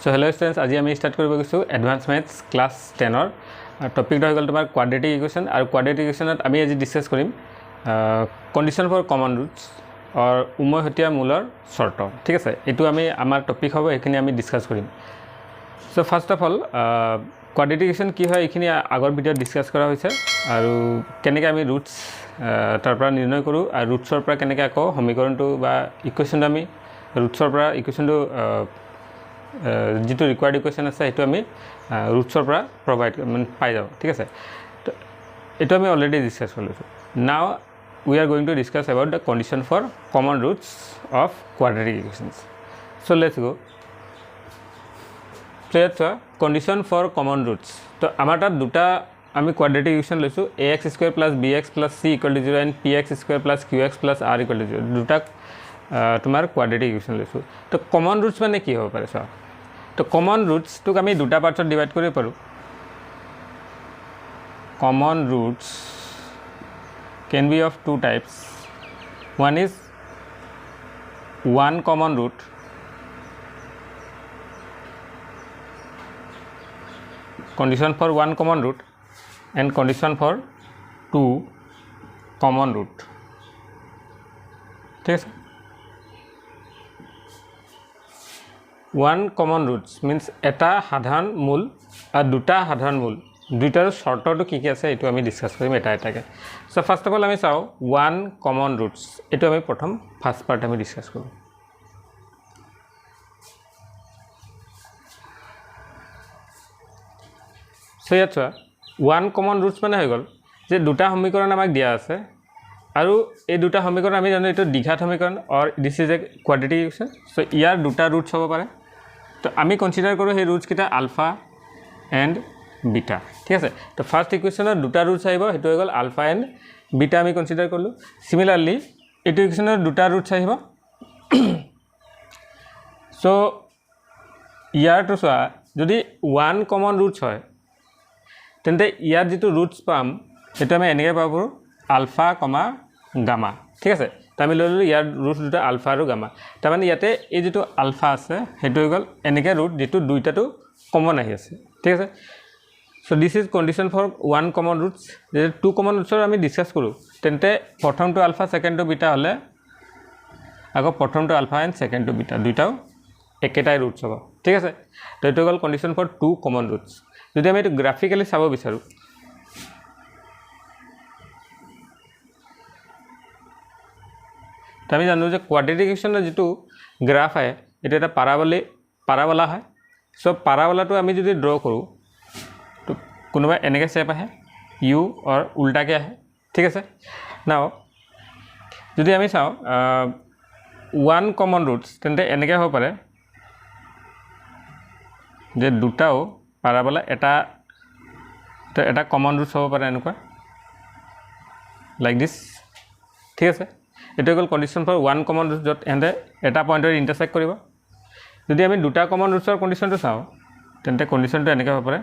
So hello students, আজি আমি start কৰিব গৈছো এডভান্স ম্যাথছ ক্লাস 10 ৰ টপিকটো হৈ গল তোমাৰ কোয়াড্ৰেটিক ইকুৱেশ্যন আৰু কোয়াড্ৰেটিক ইকুৱেশ্যনত আমি আজি ডিসকাস কৰিম কন্ডিশন ফৰ কমন ৰুটস অৰ উমৈহতীয়া মূলৰ শৰ্ত ঠিক আছে এটো আমি আমাৰ টপিক হ'ব এখিনি আমি ডিসকাস কৰিম so first of all quadratic equation কি হয় এখিনি আগৰ ভিডিঅ'ত ডিসকাস কৰা হৈছে আৰু কেনেকৈ আমি ৰুটস তাৰ পৰা নিৰ্ণয় কৰো আৰু ৰুটছৰ পৰা কেনেকৈ আকৌ সমীকৰণটো বা ইকুৱেশ্যনটো আমি ৰুটছৰ পৰা ইকুৱেশ্যনটো যেটো ৰিকোয়াৰ্ড ইকুৱেশ্যন আছে এটো আমি ৰুটছৰ পৰা প্ৰভাইড পাই যাও ঠিক আছে তো এটো আমি অলৰেডি ডিসকাস কৰিছো নাও we are going to discuss about the condition for common roots of quadratic equations so let's go so let's condition for common roots তো আমাৰ তাত দুটা আমি quadratic equation লৈছো ax square plus bx plus c equal to 0 and px square plus qx plus r equal to 0 দুটা তোমাৰ quadratic equation লৈছো তো common roots মানে কি হ'ব পাৰে সব তো common roots তো আমি দুটা পাৰ্টত ডিভাইড কৰিব পাৰো common roots can be of two types one is one common root condition for one common root and condition for two common root ঠিক আছে one common roots means এটা সাধাৰণ মূল আৰু দুটা সাধাৰণ মূল দুইটাৰ শৰ্তটো কি কি আছে এটো আমি ডিসকাস কৰিম এটা এটাকে সো ফাৰ্স্ট অফ অল আমি চাও ওয়ান কমন ৰুটস এটো আমি প্ৰথম ফাৰ্স্ট পাৰ্ট আমি ডিসকাস কৰিম সো ইয়াত ওয়ান কমন ৰুটস মানে হৈ গল যে দুটা সমীকৰণ আমাক দিয়া আছে আৰু এই দুটা সমীকৰণ আমি জানো এটো দ্বিঘাত সমীকৰণ or this is a quadratic equation so ইয়াৰ দুটা ৰুটস হ'ব পাৰে তো আমি কনসিডাৰ কৰো সেই রুটস কিটা আলফা এন্ড बीटा ठीक है तो फर्स्ट इक्वेशन दुटा रूट्स आइब हेतु হৈ গল আলফা এন্ড बीटा আমি কনসিডার করলো সিমিলারলি এটো ইকুয়েশনৰ দুটা रूट्स আহিব সো ইয়াৰ তো সোয়া যদি ওয়ান কমন रूट्स হয় তেন্তে ইয়াৰ যেটো रूट्स পাম হেতু আমি এনেকৈ পাব আলফা কমা গামা ঠিক আছে তো আমি ললো ইয়াৰ रूट्स দুটা আলফা আৰু গামা তাৰ মানে ইয়াতে এই যেটো আলফা আছে হেতু হৈ গল এনেকৈ रूट যেটো দুইটাটো কমন আহি আছে ঠিক আছে So this is condition for one common roots. There are two common roots আমি ডিসকাস কৰো তেন্তে প্ৰথম to alpha second to beta হলে আগো প্ৰথম to alpha and second to beta দুইটাও একেটাই ৰুটস হ'ব ঠিক আছে তো এটো গল condition for two common roots যদি আমি এটো গ্ৰাফিক্যালি চাব বিচাৰো তো আমি জানো যে কোয়াড্ৰেটিক ইকুৱেশ্যনৰ যেটো গ্ৰাফ আছে এটা এটা পাৰাবোলা হয় সো পাৰাবোলাটো আমি যদি ড্ৰ কৰো কোনোবা এনেকৈ শেপ আহে ইউ অর উল্টাকে আহে ঠিক আছে নাও যদি আমি চাও ওয়ান কমন রুটস তেন্তে এনেকৈ হ'ব পাৰে যে দুটাও পাৰাবোলা এটা কমন ৰুটস হ'ব পাৰে এনেকুৱা লাইক দিস ঠিক আছে এটো গল কন্ডিশন ফৰ ওয়ান কমন ৰুটস যত এন্তে এটা পয়েন্টৰ ইন্টাৰসেক্ট কৰিব যদি আমি দুটা কমন ৰুটসৰ কন্ডিশনটো চাও তেন্তে কন্ডিশনটো এনেকৈ হ'ব পাৰে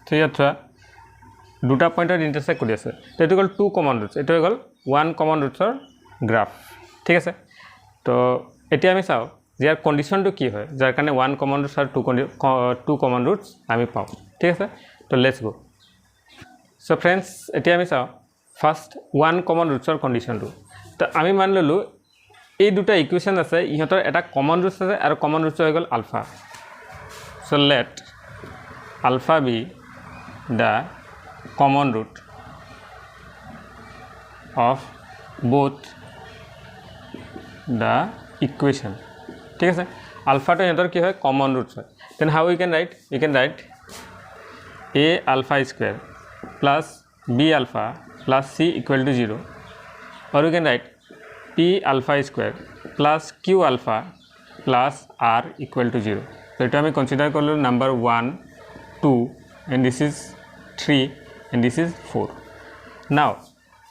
তো ইয়াত দুটা পয়েন্টৰ ইন্টাৰসেক্ট কৰি আছে তো এটো গল টু কমন ৰুটস এটো হৈ গল ওয়ান কমন ৰুটসৰ গ্ৰাফ ঠিক আছে তো এতিয়া আমি চাও যে ইয়াৰ কন্ডিশনটো কি হয় যাৰ কাৰণে ওয়ান কমন ৰুটস আৰু টু কমন রুটস আমি পাও ঠিক আছে তো লেটস গো সো फ्रेंड्स এতিয়া আমি চাও ফার্স্ট ওয়ান কমন ৰুটসৰ কন্ডিশনটো তো আমি মান ললো এই দুটা ইকুৱেশ্যন আছে ইহতৰ এটা কমন ৰুটস আছে আৰু কমন রুটস হৈ গল alpha so let alpha be the common root of both the equation ঠিক আছে alpha to এন্টার কি হয় common roots হয় then how we can write a alpha square plus b alpha plus c equal to 0 or we can write p alpha square plus q alpha plus r equal to 0 so এটা আমি consider করলো number 1 2 and this is 3 and this is 4 now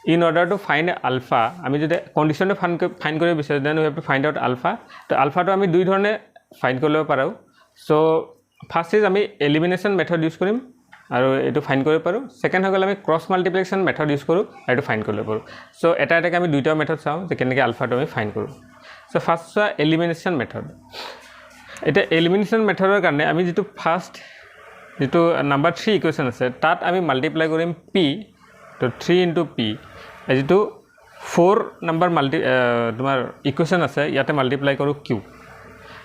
in order to find alpha আমি যদি কন্ডিশনটো find কৰিব বিচাৰো then we have to find out alpha তো আলফাটো আমি দুই ধৰণে ফাইন্ড কৰিব পাৰো সো ফাৰ্স্ট ইজ আমি এলিমিনেশন মেথড ইউজ কৰিম আৰু এটো ফাইন্ড কৰিব পাৰো সেকেন্ড হৈ গ'ল আমি ক্ৰস মাল্টিপ্লিকেশন মেথড ইউজ কৰো এটো ফাইন্ড কৰিব পাৰো সো এটা এটাকে আমি দুইটা মেথড চাও যে কেনেকৈ আলফাটো আমি ফাইন্ড কৰো সো ফাৰ্স্ট এলিমিনেশন মেথড এটা এলিমিনেশন মেথডৰ কাৰণে আমি যেটো ফাৰ্স্ট যেটো নাম্বাৰ 3 ইকুয়েশন আছে তাত আমি মাল্টিপ্লাই কৰিম p তো 3 into p যেটো 4 নাম্বাৰ তোমাৰ ইকুয়েশন আছে ইয়াতে মাল্টিপ্লাই কৰো q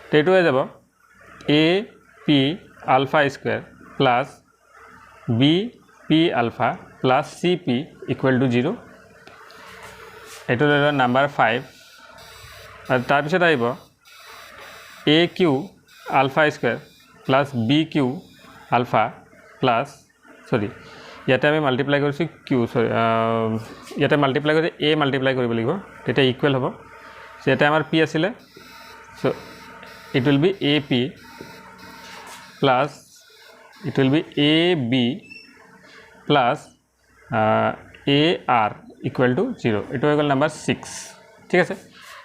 তো এটো হৈ যাব a p alpha square plus b p alpha plus c p equal to 0 এটো লৈ নাম্বার 5 আৰু তাৰ পিছত আহিব a q alpha square plus b q alpha plus sorry ইয়াতে আমি মাল্টিপ্লাই কৰিছো q sorry ইয়াতে মাল্টিপ্লাই কৰি a মাল্টিপ্লাই কৰিব লাগিব তেতিয়া ইকুৱেল হ'ব সো ইয়াতে আমাৰ p আছিল so it will be ap plus it will be ab plus ar equal to 0 এটো হৈ গ'ল নাম্বার 6 ঠিক আছে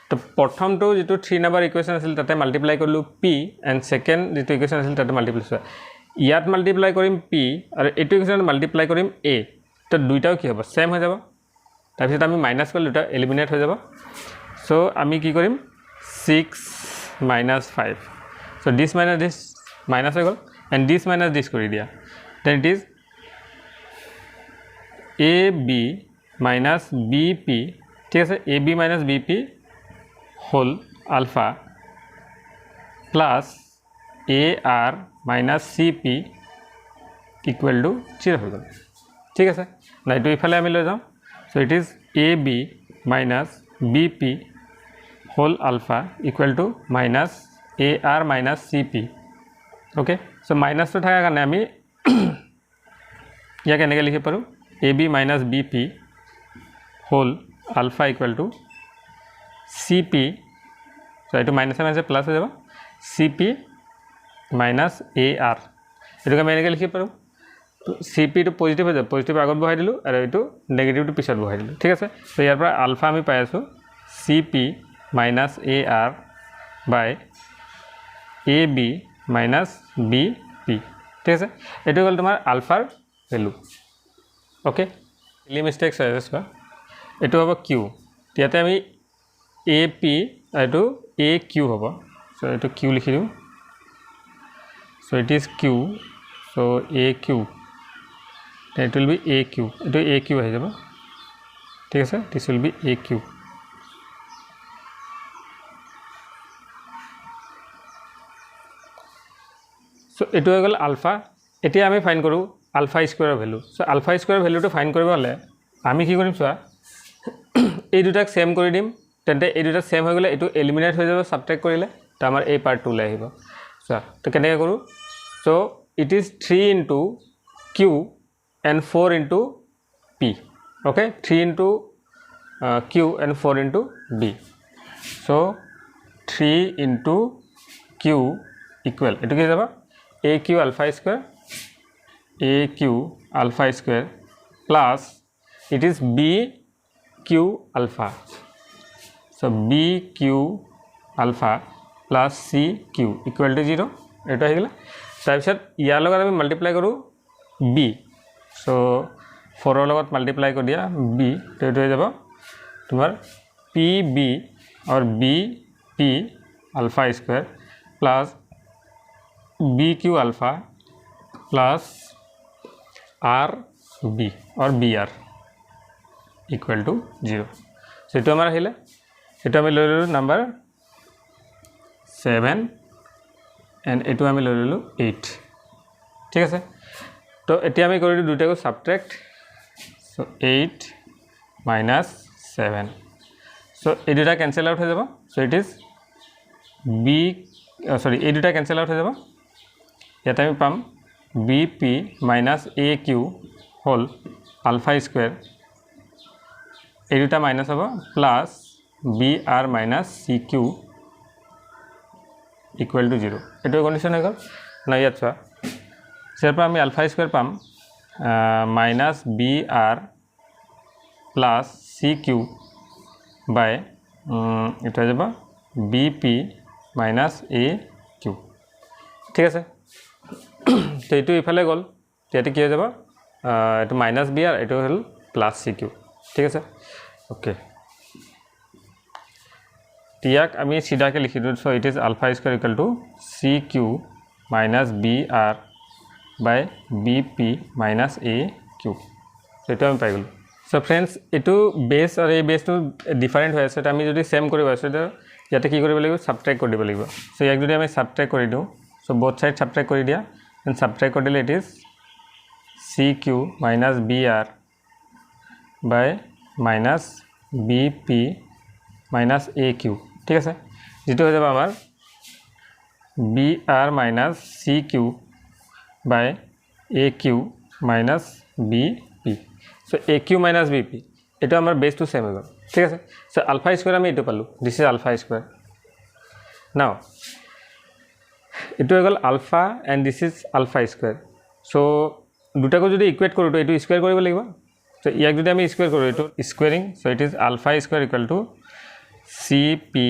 তো প্ৰথমটো যেটো 3 নাম্বাৰ ইকুয়েশন আছিল তাতে মাল্টিপ্লাই কৰিলো p এন্ড সেকেন্ড যেটো ইকুয়েশন আছিল তাতে মাল্টিপ্লাই কৰা ইয়াত মাল্টিপ্লাই কৰিম p আৰু এটো ইকুয়েশন মাল্টিপ্লাই কৰিম a তো দুইটাও কি হ'ব সেম হৈ যাব তাৰ পিছত আমি মাইনাস কৰিলে দুটা এলিমিনেট হৈ যাব সো আমি কি কৰিম 6 minus 5 so this minus this minus হৈ গ'ল and this minus this কৰি দিয়া then it is ab minus bp ঠিক আছে ab minus bp whole alpha plus ar minus cp equal to 0 হৈ গ'ল ঠিক আছে না এটো ইফালে আমি লৈ যাও so it is ab minus bp whole alpha equal to minus ar minus cp okay so minus to থাকা কাৰণে আমি ইয়া কেনেকৈ লিখিব পাৰো ab minus bp whole alpha equal to cp so এটো মাইনাস মাইনাস প্লাস হৈ যাব cp minus ar এটোকে আমি এনেকৈ লিখিব পাৰো cp to পজিটিভ হৈ যাব পজিটিভ আগত বহাই দিলো আৰু এটো নেগেটিভ to পিছত বহাই দিলো ঠিক আছে তো ইয়াৰ পৰা আলফা আমি পাই আছো cp minus ar by ab minus bp ঠিক আছে এটো হ'ল তোমাৰ আলফাৰ ভ্যালু ওকে এলি মিস্টেকস আছে এটো হ'ব q ইয়াতে আমি ap এটো aq হ'ব সো এটো q লিখি দিও so it is q so aq that will be aq এটো aq হৈ যাব ঠিক আছে this will be aq so এটো হৈ গ'ল আলফা এতিয়া আমি ফাইন্ড কৰো alpha square value so alpha square ভ্যালুটো ফাইন্ড কৰিব হলে আমি কি কৰিম চোৱা এই দুটাক সেম কৰি দিম তেন্তে এই দুটা সেম হৈ গলে এটো এলিমিনেট হৈ যাব সাবট্ৰাক্ট কৰিলে তো আমাৰ এই পাৰ্ট টো লৈ আহিব চোৱা তো কেনেকৈ কৰো so it is 3 into q and 4 into p okay 3 into q and 4 into b so 3 into q equal এটো কি যাব aq alpha square aq alpha square plus it is bq alpha so bq alpha plus cq equal to 0 এটা হৈ গ'ল তাৰপিছত ইয়াৰ লগত আমি multiply কৰো b so 4 ৰ লগত মাল্টিপ্লাই কৰি দিয়া b তো এইটো হৈ যাব তোমাৰ pb और bp alpha square plus bq alpha plus rb और br equal to 0 so এটো আমাৰ আহিলে এটো আমি লৈ ললো নাম্বার 7 and এটো আমি লৈ ললো 8 ঠিক আছে তো এতিয়া আমি কৰি দুটাকো সাবট্ৰাক্ট so 8 minus 7 so এই দুটা ক্যান্সেল আউট হৈ যাব so it is b sorry এই দুটা ক্যান্সেল আউট হৈ যাব ইয়াতে আমি পাম bp minus aq whole alpha square এই দুটা মাইনাস হ'ব plus br minus cq equal to 0 এটো কন্ডিশন হৈ গল না ইয়াত চোৱা ইয়াৰ পৰা আমি আলফা স্কয়াৰ পাম minus br plus c q by এইটো হৈ যাব b p minus a q ঠিক আছে তো এইটো ইফালে গ'ল ইয়াতে কি হৈ যাব এইটো মাইনাছ বি আৰু এইটো হ'ল প্লাছ চি কিউ ঠিক আছে ওকে ইয়াক আমি সিধাকৈ লিখি দিওঁ so' it is alpha square equal to c q minus b r by b p minus a q so' এইটো আমি পাই গ'লোঁ চ' ফ্ৰেণ্ডছ এইটো বেছ আৰু এই বেছটো ডিফাৰেণ্ট হৈ আছে আমি যদি ছেম কৰিব আছে ইয়াতে কি কৰিব লাগিব ছাবট্ৰেক্ট কৰি দিব লাগিব চ' ইয়াক যদি আমি ছাবট্ৰেক্ট কৰি দিওঁ চ' বোথ ছাইড ছাবট্ৰেক্ট কৰি দিয়া দেন ছাবট্ৰেক্ট কৰি দিলে it is c q minus b r by minus b p minus a q ঠিক আছে যেটো হৈ যাব আমাৰ b r minus c q by a q minus b p so' a q minus b p এইটো আমাৰ বেছটো same হৈ গ'ল ঠিক আছে চ' আলফা স্কুৱাৰ আমি এইটো পালোঁ দিছ ইজ আলফা স্কুৱাৰ নাও এইটো হৈ গ'ল alpha and this is alpha square so' দুটাকো যদি ইকুৱেট কৰোঁ তো এইটো স্কুৱেৰ কৰিব লাগিব চ' ইয়াক যদি আমি স্কুৱেৰ কৰোঁ এইটো squaring so' it is alpha square equal to c p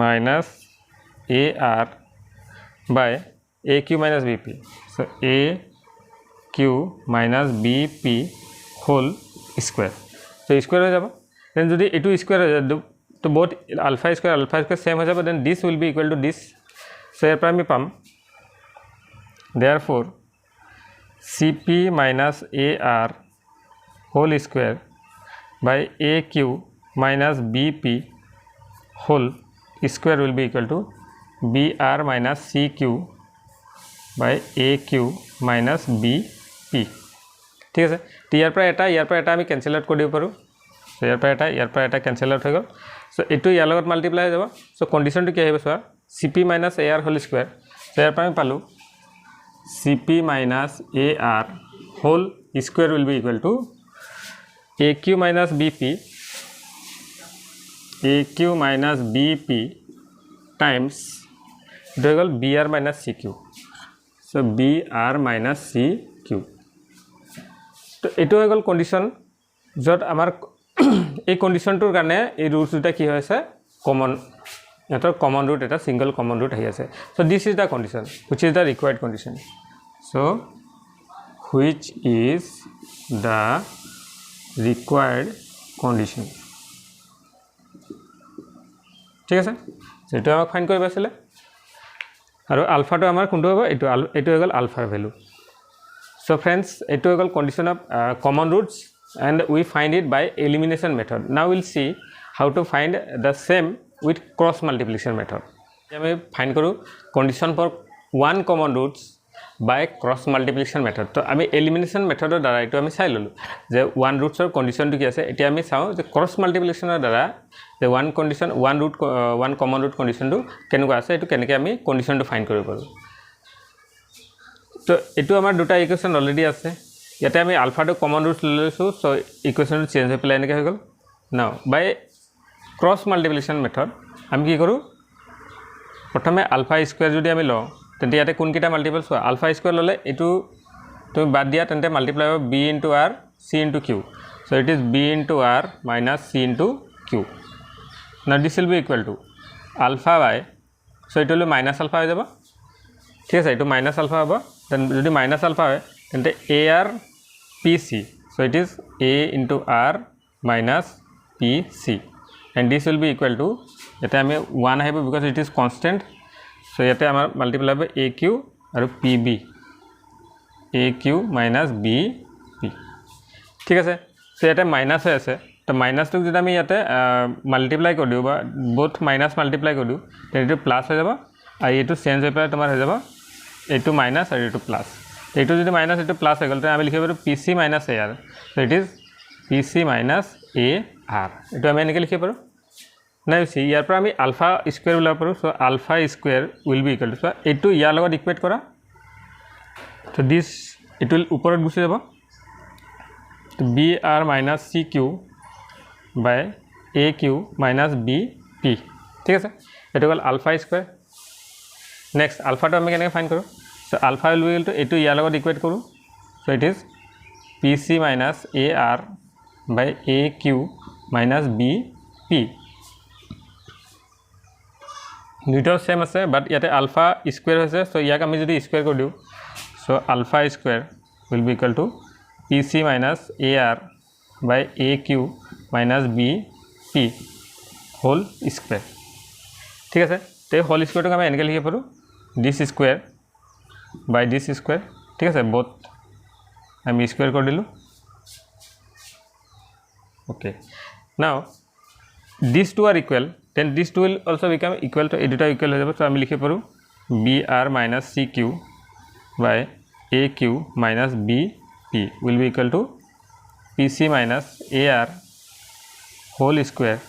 minus a r by a q minus b p so' a q minus b p whole square so' square হৈ যাব then যদি এইটো square হৈ যায় তো বহুত ULFA square same হৈ যাব then this will be equal to this so' ইয়াৰ পৰা আমি পাম therefore c p minus a r whole square by a q minus b p whole square will be equal to br minus cq by aq minus bp ঠিক আছে তো ইয়াৰ পৰা এটা আমি কেনসেল আউট কৰি দিব পাৰোঁ সো ইয়াৰ পৰা এটা কেনসেল আউট হৈ গ'ল সো এইটো ইয়াৰ লগত মাল্টিপ্লাই হৈ যাব সো কন্ডিশনটো কি আহিব চোৱা cp minus ar whole square so ইয়াৰ পৰা আমি পালোঁ cp minus ar whole square will be equal to aq minus bp AQ minus BP times it equal BR minus CQ so BR minus CQ তো এইটো হৈ গ'ল condition যত আমাৰ এই কন্ডিশনটোৰ কাৰণে এই ৰুটস দুটা কি হৈছে কমন এটা কমন ৰুট এটা সিঙ্গল কমন ৰুট আহি আছে so this is the condition which is the required condition so which is the required condition ঠিক আছে যেটো আমাক ফাইন্ড কৰিব আছিল আৰু আলফাটো আমাৰ কোনটো হ'ব এইটো হৈ গ'ল আলফাৰ ভ্যালু সো फ्रेंड्स এইটো হৈ গ'ল condition of common roots and we find it by elimination method now we'll see how to find the same with cross multiplication method আমি ফাইন্ড কৰো condition for one common roots by cross multiplication method তো আমি elimination মেথডৰ দ্বাৰা এটো আমি চাই ললো যে one rootsৰ কন্ডিশনটো কি আছে এতিয়া আমি চাও যে cross multiplicationৰ দ্বাৰা যে one condition one common root কন্ডিশনটো কেনেকুৱা আছে এটো কেনেকৈ আমি কন্ডিশনটো ফাইন্ড কৰিব পাৰো তো এটো আমাৰ দুটা ইকুৱেচন অলৰেডি আছে ইয়াতে আমি আলফাটো কমন ৰুট লৈছো সো ইকুৱেচনটো চেঞ্জ হৈ পেলাই এনেকৈ হৈ গ'ল নাও বাই ক্ৰছ মাল্টিপ্লিকেশ্যন মেথড আমি কি কৰো প্ৰথমে আলফা স্কয়াৰ যদি আমি লওঁ তেন্তে ইয়াতে কোনকিটা মাল্টিপল সো আলফা স্কয়াৰ ললে এটো তুমি বাদ দিয়া তেন্তে মাল্টিপ্লাই হ'ব b into r c into q so it is b into r minus c into q now this will be equal to alpha by so it will be minus alpha হৈ যাব ঠিক আছে এটো minus alpha হ'ব then যদি minus alpha হয় তেন্তে ar pc so it is a into r minus pc and this will be equal to এটা আমি 1 আহিব because it is constant so ইয়াতে আমাৰ মাল্টিপ্লাই হ'ব aq আৰু pb aq minus bp ঠিক আছে সো ইয়াতে মাইনাস হৈ আছে তো মাইনাসটো যদি আমি ইয়াতে মাল্টিপ্লাই কৰি দিও বা বোথ মাইনাস মাল্টিপ্লাই কৰি দিও তেনে এটো প্লাস হৈ যাব আৰু এটো চেঞ্জ হৈ পেলাই তোমাৰ হৈ যাব এটো মাইনাস আৰু এটো প্লাস এটো যদি মাইনাস এটো প্লাস হৈ গ'ল তে আমি লিখিব পাৰো pc minus ar so it is pc minus ar এটো আমি এনেকৈ লিখিব পাৰো না সি ইয়াৰ পৰা আমি আলফা স্কয়াৰ উলাব পাৰো so alpha square will be equal to so এটো ইয়াৰ লগত ইকুৱেট কৰা তো দিস ইট উইল ওপৰত গুছি যাব তো br minus cq by aq minus bp ঠিক আছে এটো গল আলফা স্কয়াৰ নেক্সট আলফাটো আমি কেনেকৈ ফাইন্ড কৰো so alpha will be equal to এটো ইয়াৰ লগত ইকুৱেট কৰো so it is pc minus ar by AQ minus BP দুইটাও সেম আছে বাট ইয়াতে আলফা স্কোয়াৰ হৈছে সো ইয়াক আমি যদি স্কোয়াৰ কৰি দিওঁ so alpha square will be equal to PC minus AR by AQ minus BP whole square ঠিক আছে তে হোল স্কোয়াৰটোক আমি এনেকৈ লিখিব পাৰোঁ দিছ স্কোয়াৰ বাই দিছ স্কোয়াৰ ঠিক আছে বোথ আমি স্কোয়াৰ কৰি দিলোঁ okay now these two are equal then these two will also become equal to edita equal ho jabo so ami likhe paru BR minus CQ by AQ minus BP will be equal to PC minus AR whole square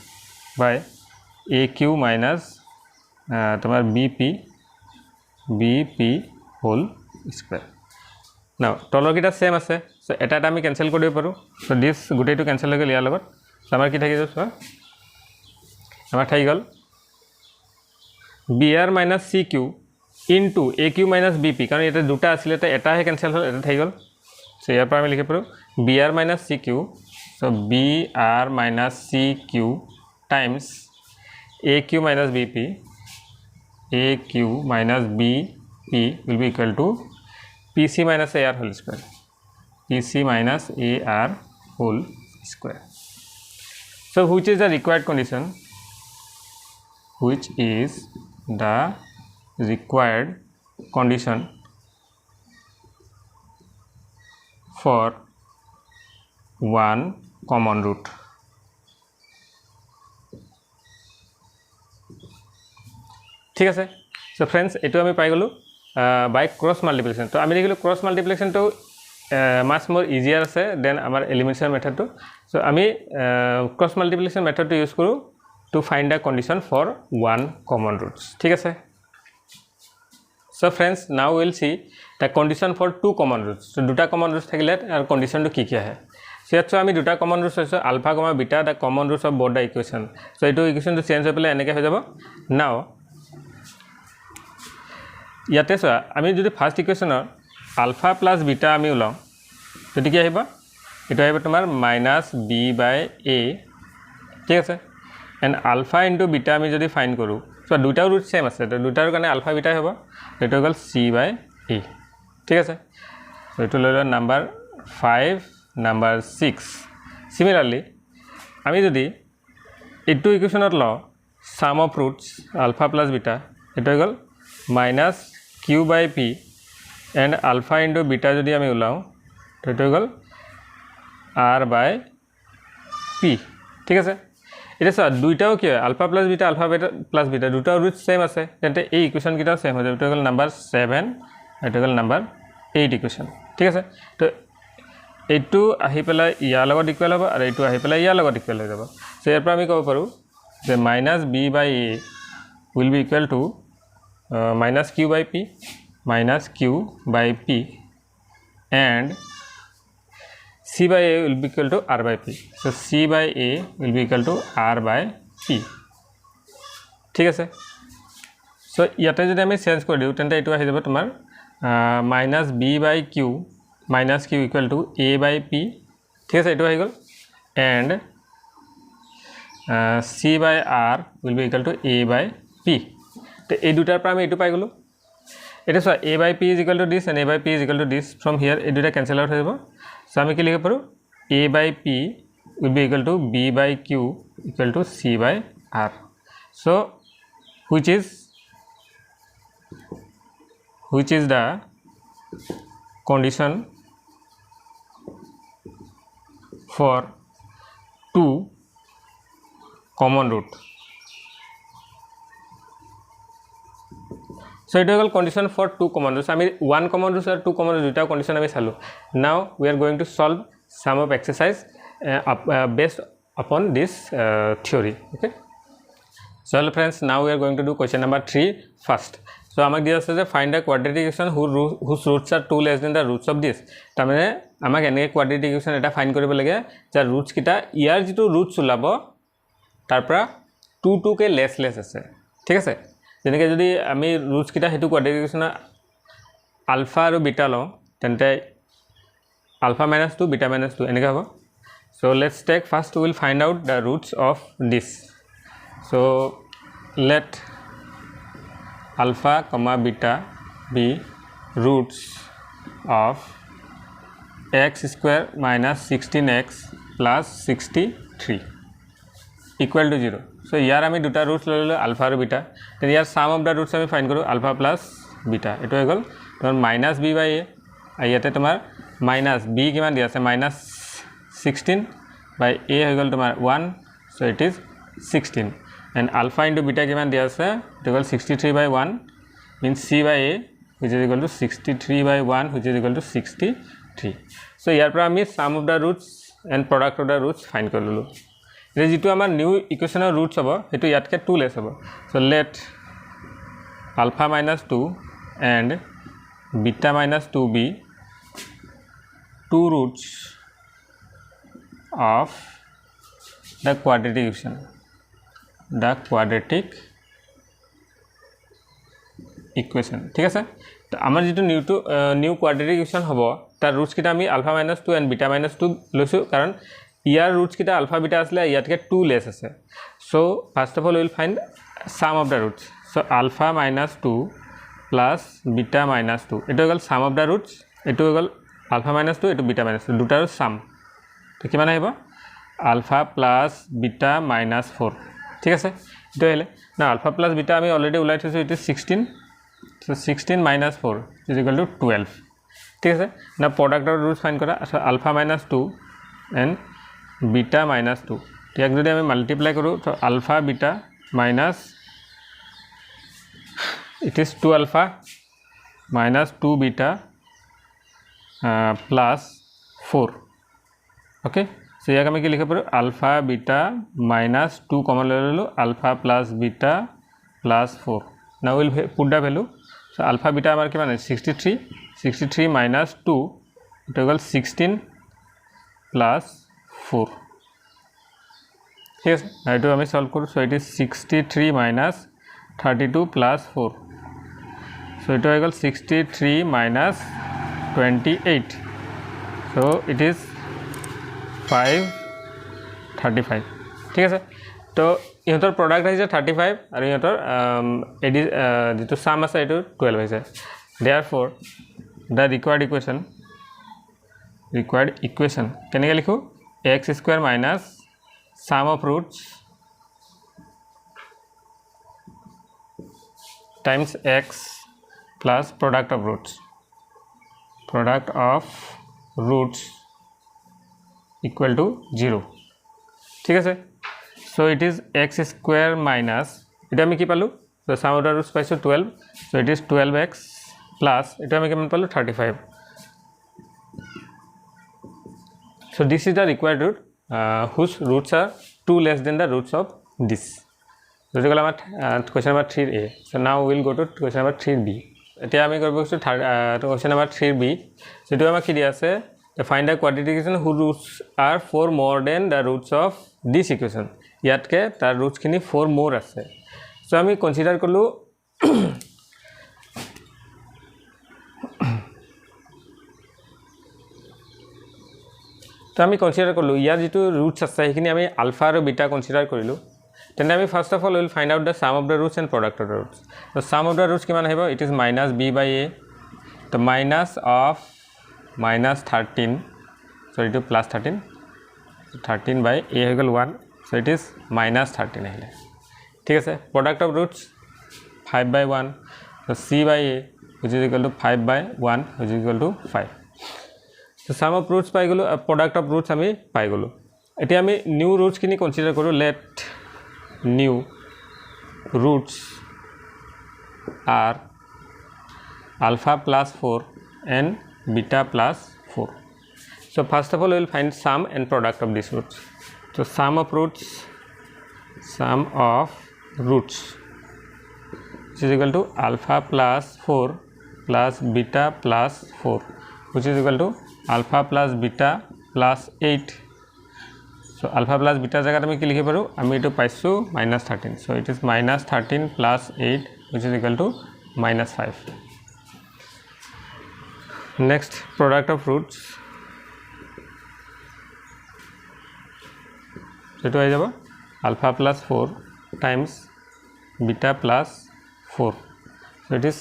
by AQ minus tomar BP whole square now তলৰ কিটা same আছে so এটা আমি cancel কৰিব পাৰো so this গুটেটো cancel হৈ গল ইয়াৰ লগত so আমাৰ কি থাকি যাব আমাৰ থাকি গল BR minus CQ into AQ minus BP কাৰণ এটা দুটা আছিল এটা হে ক্যান্সেল হ'ল এটা থাকি গল সো ইয়াৰ পৰা আমি লিখিব পাৰো BR minus CQ so BR minus CQ times AQ minus BP will be equal to PC minus AR whole square PC minus AR whole square so which is the required condition for one common root ঠিক আছে so friends এটো আমি পাই গলো by cross multiplication তো আমি দেখিলো cross multiplication তো much more easier আছে than our elimination method to so আমি cross multiplication method to use কৰো to find a condition for one common roots ঠিক আছে so friends now we will see the condition for two common roots so দুটা common roots থাকিলে আর condition to কি কি আছে so ইয়াত আমি দুটা common roots আছে alpha comma beta the common roots of both the equation so এইটো equation to change হৈ পেলাই এনেকৈ হৈ যাব now ইয়াতে সো আমি যদি ফার্স্ট ইকুয়েশনৰ আলফা প্লাস বিটা আমি উলাও তেতি কি আহিব এটা আহিব তোমাৰ -b/a ঠিক আছে এন্ড আলফা ইনটু বিটা আমি যদি ফাইন্ড কৰো সো দুটাৰ ৰুট সেম আছে তো দুটাৰ কাৰণে আলফা বিটা হ'ব এটা গল c/a ঠিক আছে এইটো লৈ লও নাম্বার 5 নাম্বার 6 সিমিলারলি আমি যদি এইটো ইকুয়েশনত লও sum of roots alpha plus beta এটা গল minus q by p and alpha into beta যদি আমি উলাও তো এটা গল r by p ঠিক আছে এটা সব দুইটাও কি হয় আলফা প্লাস বিটা দুটাও রুট সেম আছে তেন্তে এই ইকুয়েশন কিটা সেম হৈ যাব এটা গল নাম্বার 7 এটা গল নাম্বার 8 ইকুয়েশন ঠিক আছে তো এইটো আহি পেলাই ইয়াৰ লগত ইকুয়াল হ'ব আৰু এইটো আহি পেলাই ইয়াৰ লগত ইকুয়াল হৈ যাব সো ইয়াৰ পৰা আমি ক'ব পাৰো যে -b/a will be equal to minus q by p and c by a will be equal to r by p so c by a will be equal to r by p ঠিক আছে so ইয়াতে যদি আমি change কৰি দিও তেন্তে এটো আহি যাব তোমাৰ -b/q equal to a by p ঠিক আছে এটো আহি গল and c by r will be equal to a by p তো এই দুটাৰ পৰা আমি এটো পাই গলো এটা so a by p is equal to this and a by p is equal to this from here এই দুটা ক্যান্সেল আউট হৈ যাব সো আমি কি লিখিব পাৰো a by p will be equal to b by q equal to c by r so which is the condition for two common root so it is condition for two common roots I mean one common root or two common root duta condition ami salu now we are going to solve some of exercise based upon this theory okay so hello friends now we are going to do question number 3 first so amak dia ase je find a quadratic equation whose roots are 2 less than the roots of this tamane amak ene quadratic equation eta find koribo lage jar roots kita year jitu roots ulabo tar pora 2 ke less ase ঠিক আছে যেনেকৈ যদি আমি roots কিটা হেতু quadratic equation ULFA আৰু beta লও তেন্তে আলফা - 2 বিটা - 2 এনেকৈ হ'ব so So let's take first we will find out the roots of this. So let alpha comma beta be roots of x square minus 16x plus 63 equal to 0. So ইয়াৰ আমি দুটা roots লৈ ললো alpha আৰু beta. then year sum of the roots আমি find কৰো alpha plus beta. এটো হৈ গল তোমাৰ minus b by a আৰু ইয়াতে তোমাৰ minus b কিমান দিয়া আছে minus 16 by a হৈ গল তোমাৰ 1. so it is 16 and alpha into beta কিমান দিয়া আছে it equal 63 by 1 means c by a which is equal to 63 by 1 which is equal to 63. so ইয়াৰ পৰা আমি sum of the roots and product of the roots find কৰি ললো. এতিয়া যেটো আমাৰ নিউ ইকুৱেচনৰ roots হ'ব হেতু ইয়াতকে 2 লেস হ'ব. so let alpha minus 2 and beta minus 2 be two roots of the quadratic equation. The quadratic equation. ঠিক আছে তো আমাৰ যেটো নিউ quadratic equation হ'ব তাৰ roots কিটা আমি alpha minus 2 and beta minus 2 লৈছো কাৰণ ইয়াৰ roots কিটা alpha beta আসলে ইয়াতকে 2 লেস আছে. so first of all we will find sum of the roots. so alpha minus 2 plus beta minus 2 এটো গল sum of the roots. এটো গল alpha minus 2 এটো beta minus 2 দুটাৰ sum তো কিমান আহিব alpha plus beta minus 4. ঠিক আছে এটো হলে না alpha plus beta আমি অলরেডি উলাই থৈছো it is 16. so 16 minus 4 is equal to 12. ঠিক আছে না প্রোডাক্ট অফ রুটস ফাইন্ড করা so alpha minus 2 and beta minus 2 ইয়াক যদি আমি মাল্টিপ্লাই কৰো তো alpha beta minus it is 2 alpha minus 2 beta plus 4. okay so ইয়াক আমি কি লিখিব পাৰো alpha beta minus 2 কমন লৈ ললো alpha plus beta plus 4. now we will put the value. so alpha beta আমাৰ কিমান 63 minus 2 it equals 16 plus 4. ঠিক আছে এইটো আমি সলভ কৰো so it is 63 minus 32 plus 4. so it equals 63 minus 28. so it is 535. ঠিক আছে তো ইহঁতৰ প্ৰডাক্ট আহিছে 35 আৰু ইহঁতৰ যেটো সাম আছে এটো 12 হৈছে. therefore the required equation কেনেকৈ লিখো x square minus sum of roots times x plus product of roots equal to 0. ঠিক আছে so it is x square minus এটা আমি কি পালো so sum of the roots পাইছো 12 so it is 12x plus এটা আমি কেমন পালো 35. so this is the required root whose roots are 2 less than the roots of this. so this is our question number 3a. so now we will go to question number 3b. এতিয়া আমি কৰিব গৈছো question number 3b. so এটো আমাক কি দিয়া আছে find the quadratic equation whose roots are 4 more than the roots of this equation. ইয়াতকে তাৰ roots খিনি 4 more আছে. so আমি কনসিডার করলো তো আমি কনসিডার করলো ইয়ার যেটো roots আছে সেইখিনি আমি আলফা আৰু বিটা কনসিডাৰ কৰিলো. then আমি first of all we will find out the sum of the roots and product of the roots. so sum of the roots কিমান আহিব it is minus b by a. the minus of minus 13 sorry to plus 13 so 13 by a হৈ গল 1 so it is minus 13 আহিলে. ঠিক আছে product of roots 5 by 1 so c by a which is equal to 5 by 1 which is equal to 5. so sum of roots পাই গলো product of roots আমি পাই গলো. এতিয়া আমি নিউ roots কিনি কনসিডার কৰো let new roots are alpha plus 4 and beta plus 4. so first of all we will find sum and product of these roots. so sum of roots which is equal to alpha plus 4 plus beta plus 4 which is equal to alpha plus beta plus 8. so alpha plus beta জায়গাত আমি কি লিখিব পাৰো আমি এটো পাইছো -13 so it is -13 plus 8 which is equal to -5. next product of roots এইটো আহি যাব alpha plus 4 times beta plus 4 so it is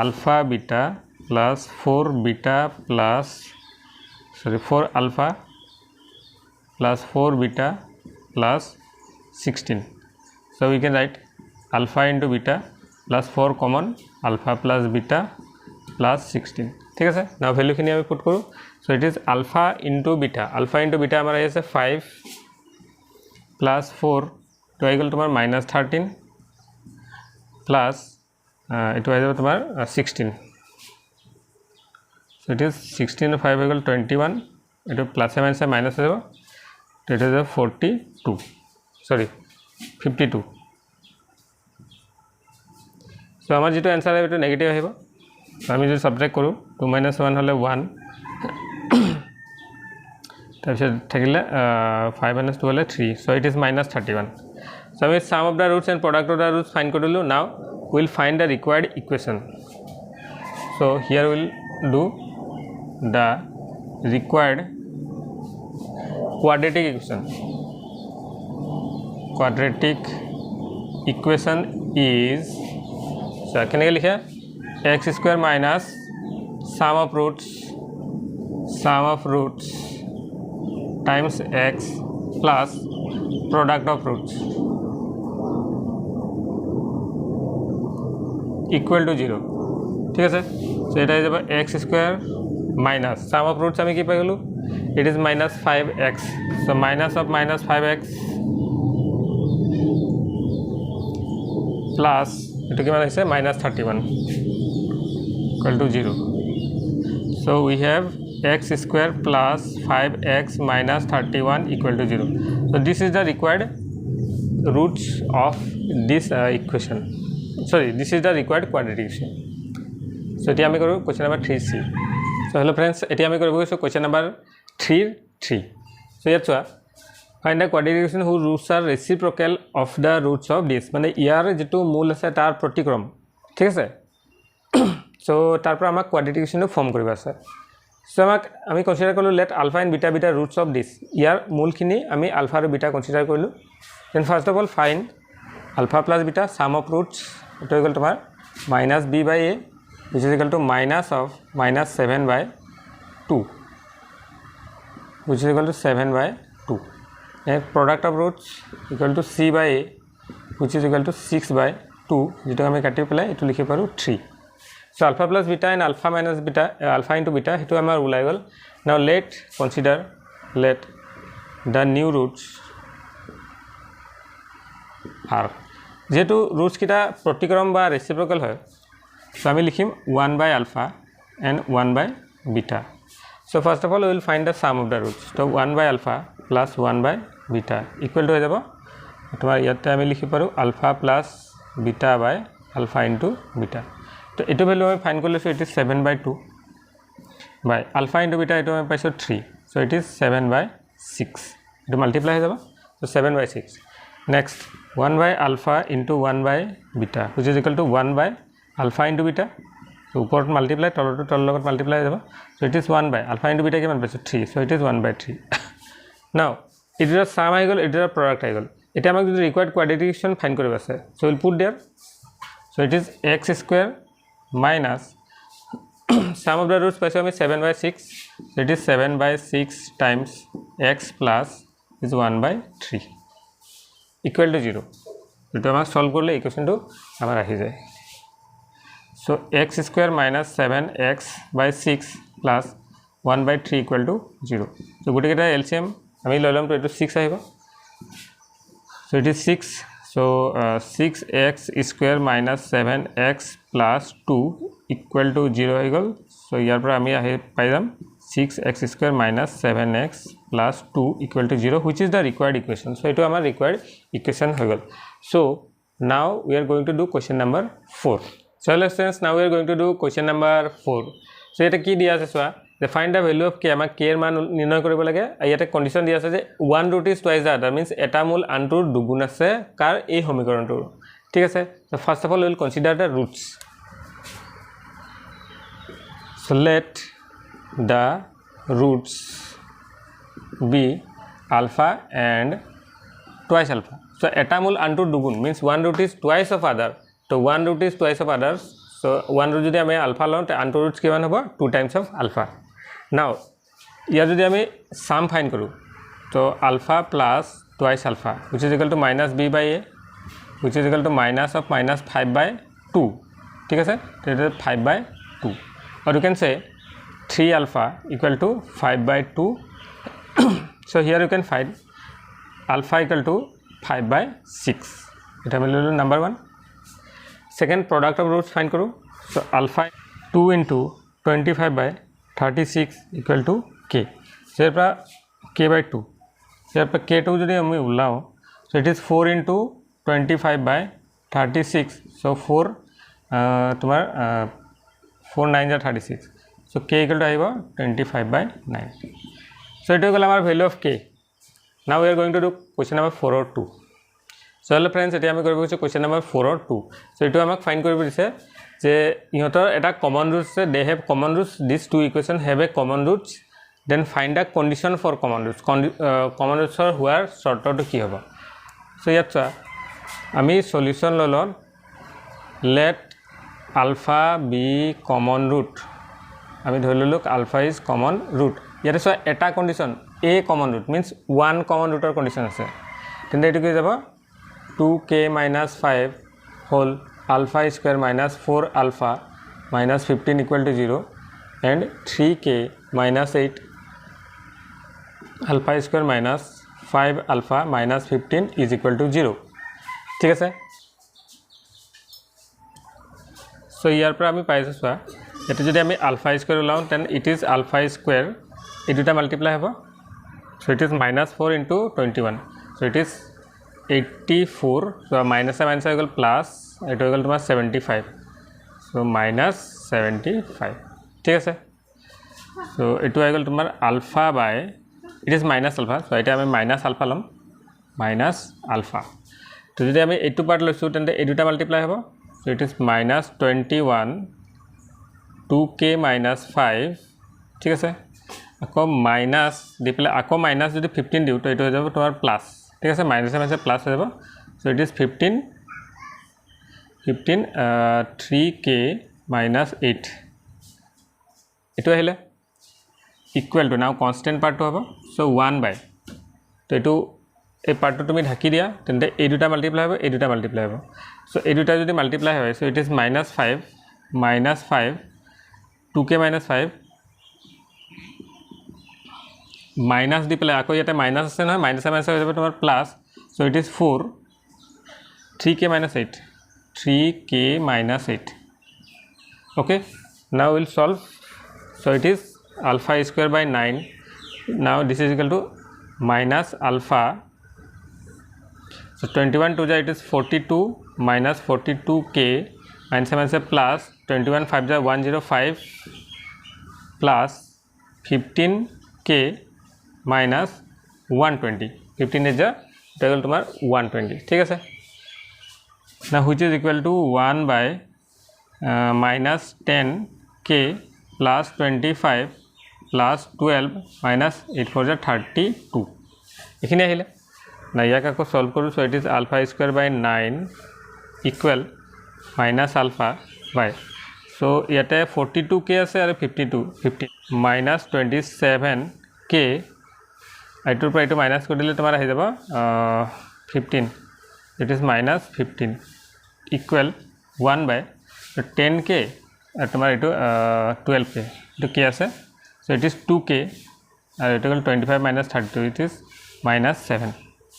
alpha beta plus 4 beta plus 4 alpha plus 4 beta plus 16 so we can write alpha into beta plus 4 common alpha plus beta plus 16 ঠিক আছে now value খিনি আমি put কৰো so it is alpha into beta আমাৰ আহি আছে 5 plus 4 to equal to -13 plus it was tomar 16 so it is 16 and 5 equal 21 it is plus and minus so it is a 42 sorry 52 so amar jeto answer ahibo to negative ahibo so ami jodi subtract koru 2 minus 1 hole 1 tarpor thakile 5 minus 2 hole 3 so it is minus 31 so ami sum of the roots and product of the roots find korilu now we'll find the required equation so here we'll do the required quadratic equation is so can I likha x square minus sum of roots times x plus product of roots equal to 0 ঠিক আছে so এটা যাব x square minus sum of roots আমি কি পাই গলো it is minus 5x so minus of minus 5x plus এটা কি মানে আছে minus 31 equal to 0 so we have x square plus 5x minus 31 equal to 0 so this is the required roots of this equation sorry this is the required quadratic equation so এটি আমি করব question number 3c so hello friends এটি আমি করব question number 3 so ইয়াত চোৱা find the quadratic equation whose roots are reciprocal of the roots of this মানে ইয়াৰ যেটো মূল আছে তাৰ প্ৰতিক্ৰম ঠিক আছে so তাৰ পৰা আমাক quadratic equation ফৰ্ম কৰিব আছে so আমাক আমি কনসিডাৰ কৰিলো let alpha and beta roots of this ইয়াৰ মূলখিনি আমি alpha আৰু beta কনসিডাৰ কৰিলো then first of all find alpha plus beta sum of roots it is equal to minus b by a which is equal to minus of minus 7 by 2 which is equal to 7 by 2 and product of roots equal to c by a which is equal to 6 by 2 যেটো আমি কাটি পেলাই এটো লিখি পাৰো 3 so alpha plus beta and alpha minus beta alpha into beta hetu amar ulai gol now let consider let the new roots are যেটো roots kita protikrom ba reciprocal hoy so ami likhim 1 by alpha and 1 by beta so first of all we will find the sum of the roots so 1 by alpha plus 1 by beta equal to hoy jabo tomar yatte ami likhi paru alpha plus beta by alpha into beta তো এটো value আমি find করলে so it is 7 by 2 by alpha into beta এটো আমি পাইছো 3 so it is 7 by 6 এটো multiply হৈ যাব so 7 by 6 next 1 by alpha into 1 by beta which is equal to 1 by alpha into beta so উপৰত multiply তলটো তল লগত মাল্টিপ্লাই হৈ যাব so it is 1 by alpha into beta কিমান পাইছো 3 সো ইট ইজ 1 by 3 নাও ইট ইজ আ সাম আই গল ইট ইজ আ প্রোডাক্ট আই গল এটা আমাক যদি রিকোয়ার্ড কোয়াড্রেটিক ইকুয়েশন ফাইন্ড কৰিব আছে so will put there so it is x square minus sum of the roots paise ami 7 by 6 so it is 7 by 6 times x plus is 1 by 3 equal to 0 eto amar solve korle equation to amar ahi jay so x square minus 7x by 6 plus 1 by 3 equal to 0 so gute keta LCM ami loilam to eto 6 ahibo so it is 6 so 6x square minus 7x plus 2 equal to 0 equal so here पर आमी आहे पाइदम 6x square minus 7x plus 2 equal to 0 which is the required equation so it is our required equation हो गल so now we are going to do question number 4 so hello students now we are going to do question number 4 so এটা কি দিয়া আছে সোয়া the find the value of k আমাক k এর মান নির্ণয় কৰিব লাগে ইয়াতে কন্ডিশন দিয়া আছে যে one root is twice the other means এটা মূল আনটোৰ দুগুণ আছে কাৰ এই সমীকৰণটোৰ ঠিক আছে so first of all we will consider the roots so let the roots be alpha and twice alpha. So eta mole antu dugun means one root is twice of other. So one root is twice of others. So one root jodi ame alpha lon te antu roots kiman hobo 2 times of alpha. Now here jodi ame sum find koru. So alpha plus twice alpha which is equal to minus b by a which is equal to minus of minus 5 by 2. ठीक है sir, that is 5 by 2. Or you can say 3 alpha equal to 5 by 2. So here you can find alpha equal to 5 by 6. It will be number 1. Second, product of roots find करो. So alpha 2 into 25 by 36 equal to k. So here per k by 2. Here per k2 जो हमें उल्लाओ. So it is 4 into 25 by 36. So 4 तुम्हारा 4 9 जा 36. So k equal to आएगा 25 by 9. So it will our value of k. Now we are going to do question number 4 or 2. So hello friends, এতিয়া আমি কৰিব গৈছো question number 4 or 2. So এটো আমাক find কৰিব দিছে যে ইহঁতৰ এটা কমন রুটস আছে, they have common roots, these two equation have a common roots, then find a condition for common roots. Common roots or where শর্তটো কি হ'ব. So ইয়াত আমি solution Lalan let alpha be common root. আমি ধৰি ললো alpha is common root. ইয়াতে so এটা condition a common root means one common root or condition আছে. তেন্তে এটো কি যাব 2k minus 5 whole alpha square minus 4 alpha minus 15 equal to 0 and 3k minus 8 alpha square minus 5 alpha minus 15 is equal to 0. ঠিক আছে, so ইয়াৰ পৰা আমি পাইছো সোৱা এটো যদি আমি alpha square উলাও then it is alpha square এই দুটা মাল্টিপ্লাই হ'ব. So it is minus 4 into 21. So it is 84. So minus equal plus it equal to 75. So minus 75. ঠিক আছে, so it equal to alpha by it is minus alpha. So এটা আমি minus alpha লম minus alpha. তো যদি আমি এইটো part লৈছো তেন্তে এই দুটা মাল্টিপ্লাই হ'ব. So it is minus 21 2k minus 5. ঠিক আছে, আকৌ মাইনাস দি পেলাই আকৌ মাইনাস যদি 15 দিও তো এটো হৈ যাব তোমাৰ প্লাস. ঠিক আছে, মাইনাস মাইনাস প্লাস হৈ যাব. So it is 15 3k minus 8 এটো আহিলে ইকুয়াল টু নাও কনস্ট্যান্ট পার্টটো হ'ব. So 1 by তো এটো এই পার্টটো তুমি ঢাকি দিয়া তেন্তে এই দুটা মাল্টিপ্লাই হ'ব এই দুটা মাল্টিপ্লাই হ'ব. So এই দুটা যদি মাল্টিপ্লাই হয় so it is minus 5 2k minus 5 minus দি পেলাই আকৌ ইয়াতে মাইনাস আছে নহয় মাইনাস মাইনাস হৈ যাব তোমাৰ plus. So it is 4 3k minus 8 3k minus 8. Okay, now we'll solve. So it is alpha square by 9. Now this is equal to minus alpha. So 21 to it is 42 minus 42k minus plus 21 5 105 plus 15k minus 120. 15 is equal to 120. ঠিক আছে, now which is equal to 1 by minus 10k plus 25 plus 12 minus 8 4 32. এখানে আহিলে না ইয়াক আকৌ solve কৰো. So it is alpha square by 9 equal minus alpha by so ইয়াতে 42k আছে আৰু 50 minus 27k আইটোৰ পৰা এটো মাইনাস কৰি দিলে তোমাৰ আহি যাব 15. It is minus 15 equal 1 by 10k আৰু তোমাৰ এটো 12k এটো কি আছে. So it is 2k আৰু এটো 25 minus 32 it is minus 7.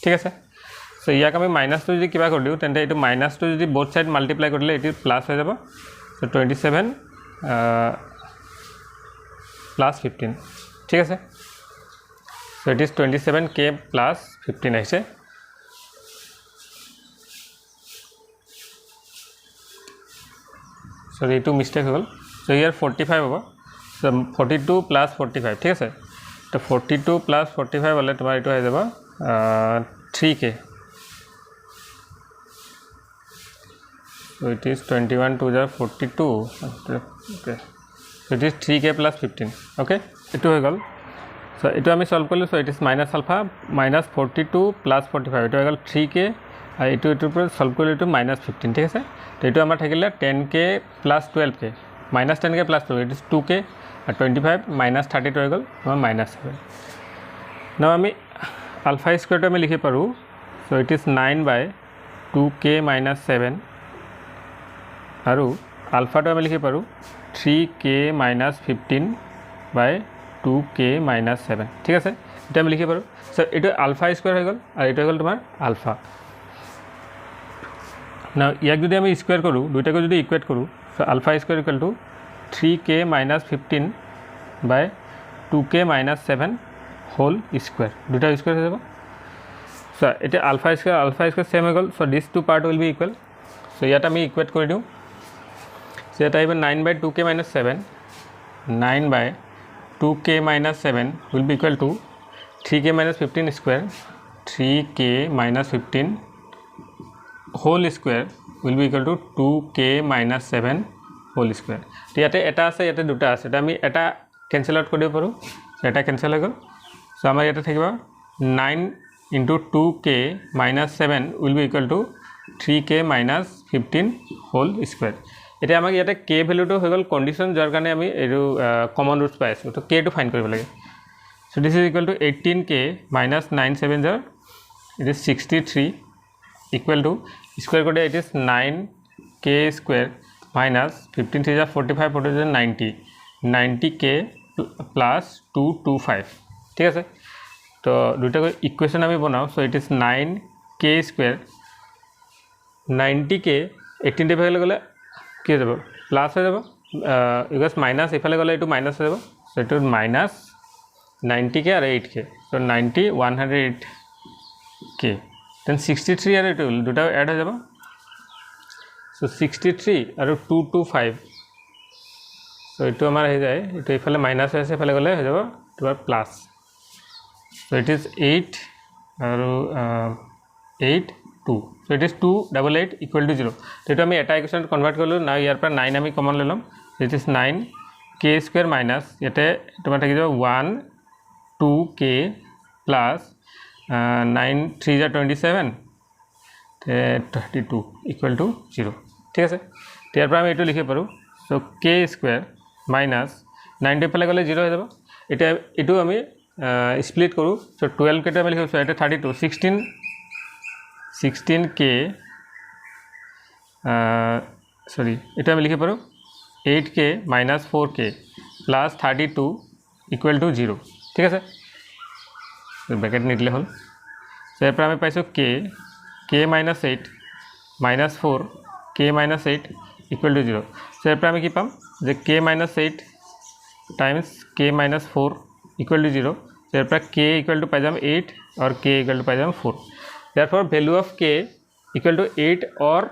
ঠিক আছে, so ইয়াক আমি মাইনাস টু যদি কিবা কৰি দিও তেন্তে এটো মাইনাস টু যদি বোথ সাইড মাল্টিপ্লাই কৰিলে এটো প্লাস হৈ যাব. So 27 plus 15. ঠিক আছে, so it is 27k plus 15 আহিছে. So এইটো মিস্টেক হৈ গল. So here 45 হ'ব. So 42 plus 45. ঠিক আছে, তো 42 plus 45 হলে তোমাৰ এটো হৈ যাব 3k. So it is 21 to the 42. Okay, so it is 3k plus 15. Okay, it হৈ গল. সো এইটো আমি সলভ কৰিলোঁ। So it is minus alpha minus 42 plus 45 এইটো হৈ গ'ল 3k আৰু এইটোৰ পৰা সলভ কৰিলোঁ এইটো মাইনাছ 15 ঠিক আছে। তো এইটো আমাৰ থাকিলে 10k plus 12k minus 10k plus 12 it is 2k আৰু 25 মাইনাছ 32 হৈ গ'ল আমাৰ মাইনাছ 7। নাও আমি আলফা স্কুৱেৰটো আমি লিখিব পাৰোঁ। So it is 9/2k minus 7 আৰু আলফাটো আমি লিখিব পাৰোঁ 3k মাইনাছ 15/2k মাইনাছ 7 ঠিক আছে। এটা আমি লিখিব পাৰোঁ। সো এইটো আলফা স্কুৱেৰ হৈ গ'ল আৰু এইটো হৈ গ'ল তোমাৰ আলফা। না ইয়াক যদি আমি স্কুৱেৰ কৰোঁ দুইটাকে যদি ইকুৱেট কৰোঁ so alpha square equal to 3k minus 15/2k minus 7 whole square দুটা স্কুৱেৰ হৈ যাব। সো এতিয়া আলফা স্কুৱেৰ সেম হৈ গ'ল। So this two part will be equal. So ইয়াত আমি ইকুৱেট কৰি দিওঁ। সো ইয়াত আহিব 9/2k minus 7 9/2k minus 7 will be equal to 3k minus 15 square 3k minus 15 whole square will be equal to 2k minus 7 whole square. তো ইয়াতে এটা আছে ইয়াতে দুটা আছে তো আমি এটা কেঞ্চেল আউট কৰিব পাৰোঁ। এটা কেঞ্চেল হৈ গ'ল। সো আমাৰ ইয়াতে থাকিব 9 × 2k minus 7 will be equal to 3k minus 15 whole square. এতিয়া আমাক ইয়াতে k ভেলুটো হৈ গ'ল কণ্ডিশ্যন যাৰ কাৰণে আমি এইটো কমন ৰুটছ পাই আছোঁ। তো kটো ফাইণ্ড কৰিব লাগে। So this is equal to 18k minus 9 7 it is 63 equal to square কৰিলে it is 9k square minus 15 3 45 40 90 90k plus 225 ঠিক আছে। তো দুটাকৈ ইকুৱেশ্যন আমি বনাওঁ। So it is 9k square 90k 18 ইফালে গ'লে কি হৈ যাব প্লাছ হৈ যাব ইকুৱেছ মাইনাছ ইফালে গ'লে এইটো মাইনাছ হৈ যাব। সো এইটো মাইনাছ 90k আৰু 8k সো 90 108k দেন 63 আৰু এইটো দুটা এড হৈ যাব। সো 63 আৰু 225 সো এইটো আমাৰ আহি যায় এইটো ইফালে মাইনাছ হৈ আছে ইফালে গ'লে হৈ যাব তোমাৰ প্লাছ। সো ইট ইজ 8 আৰু 8 2 so it is 288 equal to 0। তো এইটো আমি এটা ইকুৱেশ্যন কনভাৰ্ট কৰিলোঁ। না ইয়াৰ পৰা 9 আমি কমন লৈ ল'ম। It is 9k square minus ইয়াতে তোমাৰ থাকি যাব 1 2k প্লাছ 9 3 27 32 ইকুৱেল টু 0 ঠিক আছে। ইয়াৰ পৰা আমি এইটো লিখিব পাৰোঁ। সো k স্কুৱেৰ মাইনাছ 9 ইফালে গ'লে 0 হৈ যাব। এতিয়া এইটো আমি স্প্লিট কৰোঁ। সো 12kটো আমি লিখিছোঁ ইয়াতে 32 16k সৰি এইটো আমি লিখিব পাৰোঁ 8k minus 4k plus 32 equal to 0 ঠিক আছে। ব্ৰেকেট নিদিলে হ'ল। সো ইয়াৰ পৰা আমি পাইছোঁ k minus 8 minus 4 k minus 8 equal to 0। So ইয়াৰ পৰা আমি কি পাম যে k minus 8 times k minus 4 equal to 0। So ইয়াৰ পৰা k ইকুৱেল টু পাই যাম 8 আৰু k ইকুৱেল টু পাই যাম 4। Therefore value of k equal to 8 or